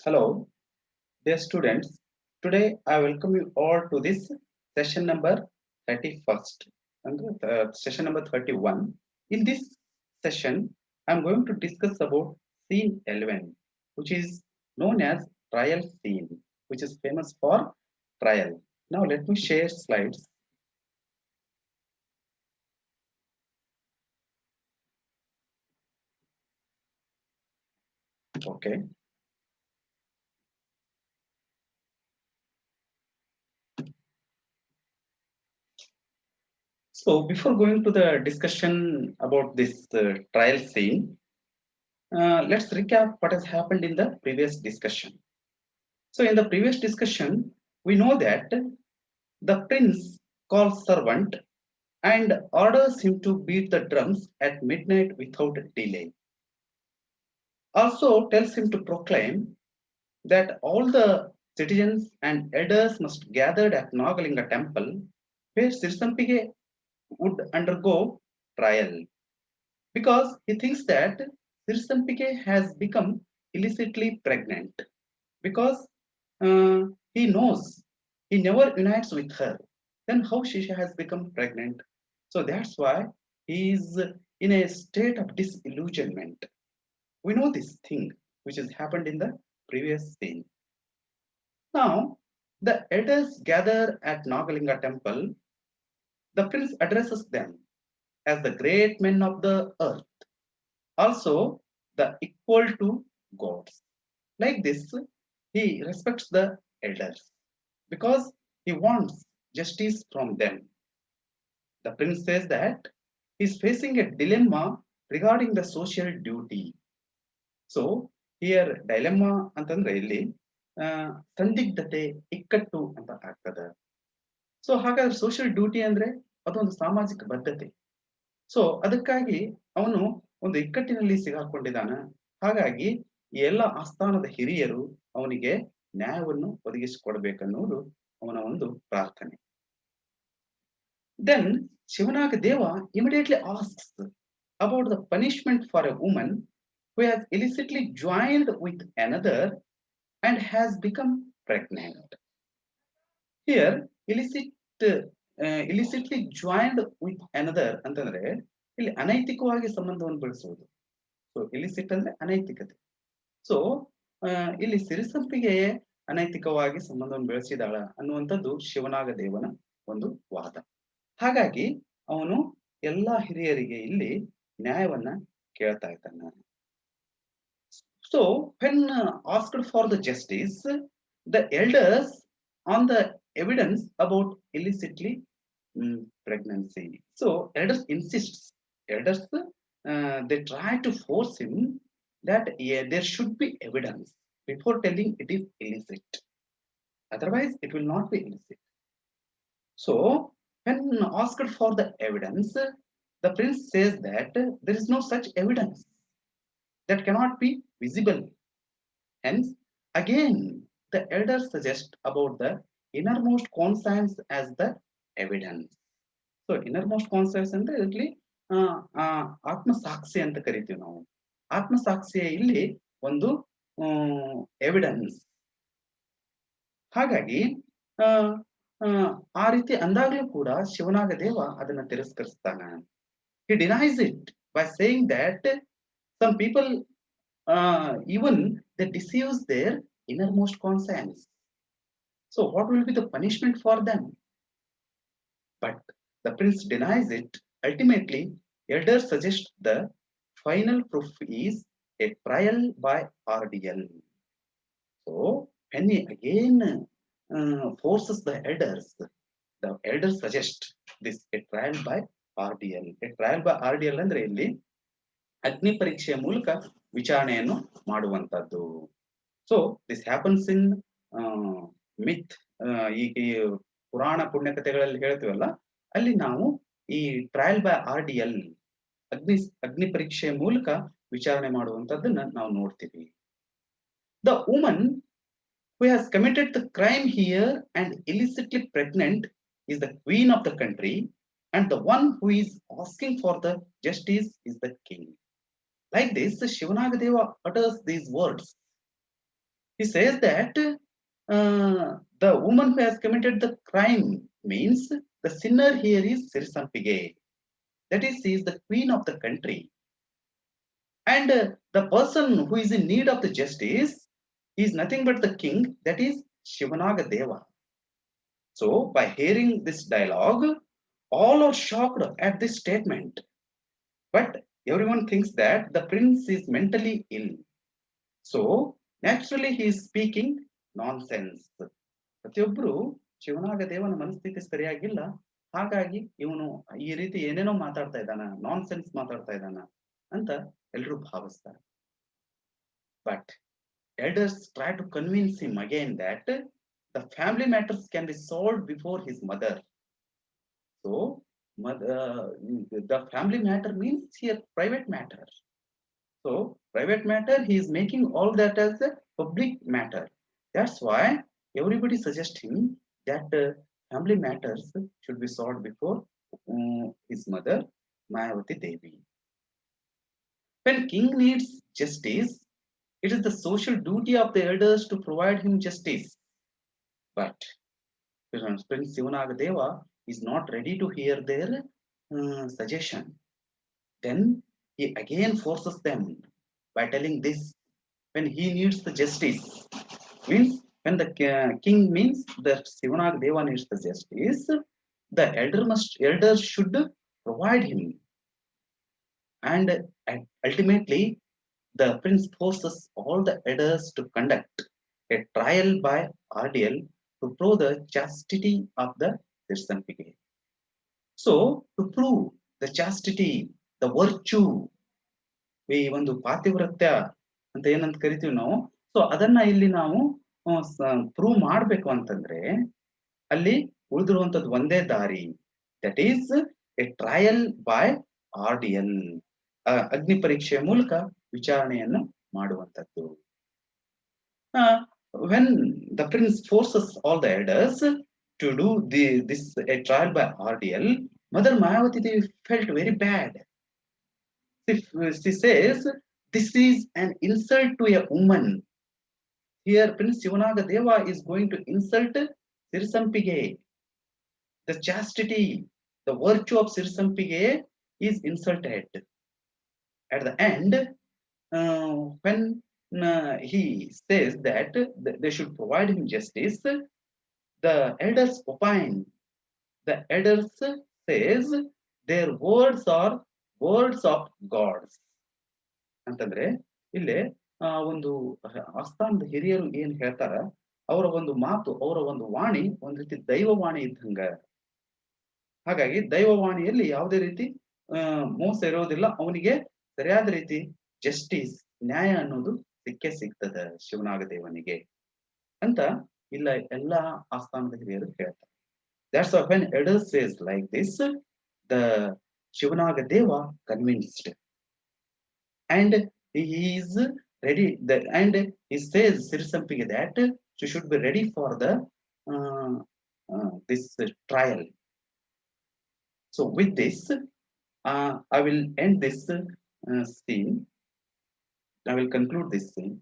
Hello, dear students. Today I welcome you all to this session number 31st and session number 31. In this session, I'm going to discuss about scene 11, which is known as trial scene, which is famous for trial. Now let me share slides. Okay. So before going to the discussion about this trial scene, let's recap what has happened in the previous discussion. So in the previous discussion, we know that the prince calls servant and orders him to beat the drums at midnight without delay. Also tells him to proclaim that all the citizens and elders must gather at Nagalinga temple where Sirsampige would undergo trial because he thinks that Sirsampige has become illicitly pregnant because uh, he knows he never unites with her. Then how she has become pregnant? So that's why he is in a state of disillusionment. We know this thing which has happened in the previous scene. Now, the elders gather at Nagalinga temple. The prince addresses them as the great men of the earth, also the equal to gods. Like this, he respects the elders because he wants justice from them. The prince says that he is facing a dilemma regarding the social duty. So here dilemma ಅಂತಂದ್ರೆ ಇಲ್ಲಿ ಸಂದಿಗ್ಧತೆ ಇಕ್ಕಟ್ಟು ಅಂತ ಆಗ್ತದೆ. So ಹಾಗಾದ್ರೆ social duty ಅಂದ್ರೆ ಅದೊಂದು ಸಾಮಾಜಿಕ ಬದ್ಧತೆ. So ಅದಕ್ಕಾಗಿ ಅವನು ಒಂದು ಇಕ್ಕಟ್ಟಿನಲ್ಲಿ ಸಿಗಾಕೊಂಡಿದ್ದಾನ. ಹಾಗಾಗಿ ಈ ಎಲ್ಲ ಆಸ್ಥಾನದ ಹಿರಿಯರು ಅವನಿಗೆ ನ್ಯಾಯವನ್ನು ಒದಗಿಸಿಕೊಡ್ಬೇಕನ್ನುವುದು ಅವನ ಒಂದು ಪ್ರಾರ್ಥನೆ. Then Shivanaga Deva immediately asks about the punishment for a woman who has illicitly joined with another and has become pregnant. Here, illicitly joined with another ಅಂತಂದ್ರೆ ಇಲ್ಲಿ ಅನೈತಿಕವಾಗಿ ಸಂಬಂಧವನ್ನು ಬೆಳೆಸುವುದು. ಸೊ ಇಲಿಸಿಟ್ ಅಂದ್ರೆ ಅನೈತಿಕತೆ. ಸೊ ಇಲ್ಲಿ ಸಿರಿಸಂಪಿಗೆ ಅನೈತಿಕವಾಗಿ ಸಂಬಂಧವನ್ನು ಬೆಳೆಸಿದಾಳ ಅನ್ನುವಂಥದ್ದು ಶಿವನಾಗ ದೇವನ ಒಂದು ವಾದ. ಹಾಗಾಗಿ ಅವನು ಎಲ್ಲಾ ಹಿರಿಯರಿಗೆ ಇಲ್ಲಿ ನ್ಯಾಯವನ್ನ ಕೇಳ್ತಾ ಇದ್ದಾನೆ. So when asked for the justice, the elders on the evidence about illicitly pregnancy. So elders insists. Elders they try to force him that there should be evidence before telling it is illicit. Otherwise, it will not be illicit. So when asked for the evidence, the prince says that there is no such evidence that cannot be visible. Hence, again, the elders suggest about the innermost conscience as the evidence. So, innermost conscience ಅಂದ್ರೆ ಇಲ್ಲಿ ಆತ್ಮಸಾಕ್ಷಿ ಅಂತ ಕರಿತೀವಿ ನಾವು. ಆತ್ಮಸಾಕ್ಷಿಯ ಇಲ್ಲಿ ಒಂದು evidence. ಹಾಗಾಗಿ ಆ ರೀತಿ ಅಂದಾಗ್ಲೂ ಕೂಡ ಶಿವನಾಗ ದೇವ ಅದನ್ನ ತಿರಸ್ಕರಿಸ್ತಾನ. He denies it by saying that some people even they deceives their innermost conscience. So what will be the punishment for them? But the prince denies it. Ultimately, elders suggest the final proof is a trial by ordeal. So when he again forces the elders suggest this a trial by ordeal. A trial by ordeal ಅಂದ್ರೆ ಇಲ್ಲಿ ಅಗ್ನಿ ಪರೀಕ್ಷೆಯ ಮೂಲಕ ವಿಚಾರಣೆಯನ್ನು ಮಾಡುವಂತದ್ದು. So this happens in ಮಿತ್. ಈ ಪುರಾಣ ಪುಣ್ಯಕಥೆಗಳಲ್ಲಿ ಹೇಳ್ತೀವಲ್ಲ, ಅಲ್ಲಿ ನಾವು ಈ ಟ್ರಯಲ್ ಬೈ ಆರ್ಡಿಎಲ್ ಅಗ್ನಿ ಪರೀಕ್ಷೆಯ ಮೂಲಕ ವಿಚಾರಣೆ ಮಾಡುವಂತದ್ದನ್ನ ನಾವು ನೋಡ್ತೀವಿ. The woman who has committed the crime here and illicitly pregnant is the queen of the country, and the one who is asking for the justice is the king. Like this, Shivanagadeva utters these words He says that the woman who has committed the crime means the sinner here is Sirisampige. That is, she is the queen of the country. And the person who is in need of the justice is nothing but the king, that is Shivanaga Deva. So, by hearing this dialogue, all are shocked at this statement. But everyone thinks that the prince is mentally ill. So, naturally, he is speaking nonsense. ಪ್ರತಿಯೊಬ್ಬರು ಶಿವನಾಗ ದೇವನ ಮನಸ್ಥಿತಿ ಸರಿಯಾಗಿಲ್ಲ, ಹಾಗಾಗಿ ಇವನು ಈ ರೀತಿ ಏನೇನೋ ಮಾತಾಡ್ತಾ ಇದ್ದಾನ, ನಾನ್ ಸೆನ್ಸ್ ಮಾತಾಡ್ತಾ ಇದ್ದಾನ ಅಂತ ಎಲ್ಲರೂ ಭಾವಿಸ್ತಾರೆ. But elders try to convince him again that the family matters can be solved before his mother. So, the family matter means here private matter. So, private matter, he is making all that as a public matter. That's why everybody suggests him that family matters should be solved before his mother, Mayavati Devi. When king needs justice, it is the social duty of the elders to provide him justice. But Prince Sivanagadeva is not ready to hear their suggestion. Then he again forces them by telling this: when he needs the justice, means when the king means that Sivanagadeva needs the justice, the elders should provide him. And ultimately, the prince forces all the elders to conduct a trial by ordeal to prove the chastity of the Tirthampige. So, to prove the chastity, the virtue, ಈ ಒಂದು ಪಾತಿವ್ರತ್ಯ ಅಂತ ಏನಂತ ಕರಿತೀವಿ ನಾವು, so ಅದನ್ನ ಇಲ್ಲಿ ನಾವು prove ಮಾಡ್ಬೇಕು ಅಂತಂದ್ರೆ ಅಲ್ಲಿ ಉಳಿದಿರುವಂತದ್ದು ಒಂದೇ ದಾರಿ, that is a trial by ordeal, ಅಗ್ನಿ ಪರೀಕ್ಷೆಯ ಮೂಲಕ ವಿಚಾರಣೆಯನ್ನು ಮಾಡುವಂತದ್ದು. When the prince forces all the elders to do this a trial by ordeal, Mother Mayavati Devi felt very bad. She says, this is an insult to a woman. Here, Prince Shivanaga Deva is going to insult Sirisampige. The chastity, the virtue of Sirisampige is insulted. At the end, when he says that they should provide him justice, the elders opine. The elders says their words are words of gods. ಅಂತಂದ್ರೆ ಇಲ್ಲಿ ಒಂದು ಆಸ್ಥಾನದ ಹಿರಿಯರು ಏನ್ ಹೇಳ್ತಾರ, ಅವರ ಒಂದು ಮಾತು, ಅವರ ಒಂದು ವಾಣಿ ಒಂದ್ ರೀತಿ ದೈವವಾಣಿ ಇದ್ದಂಗ. ಹಾಗಾಗಿ ದೈವವಾಣಿಯಲ್ಲಿ ಯಾವುದೇ ರೀತಿ ಮೋಸ ಇರೋದಿಲ್ಲ, ಅವನಿಗೆ ಸರಿಯಾದ ರೀತಿ ಜಸ್ಟಿಸ್, ನ್ಯಾಯ ಅನ್ನೋದು ಸಿಕ್ಕೇ ಸಿಗ್ತದ ಶಿವನಾಗದೇವನಿಗೆ ಅಂತ ಇಲ್ಲ ಎಲ್ಲಾ ಆಸ್ಥಾನದ ಹಿರಿಯರು ಹೇಳ್ತಾರೆ. That's why when elders says like this, the Shivanagadeva convinced, and he is ready. And he says Sirisampige that she should be ready for the this trial. So with this, I will end this scene. I will conclude this scene.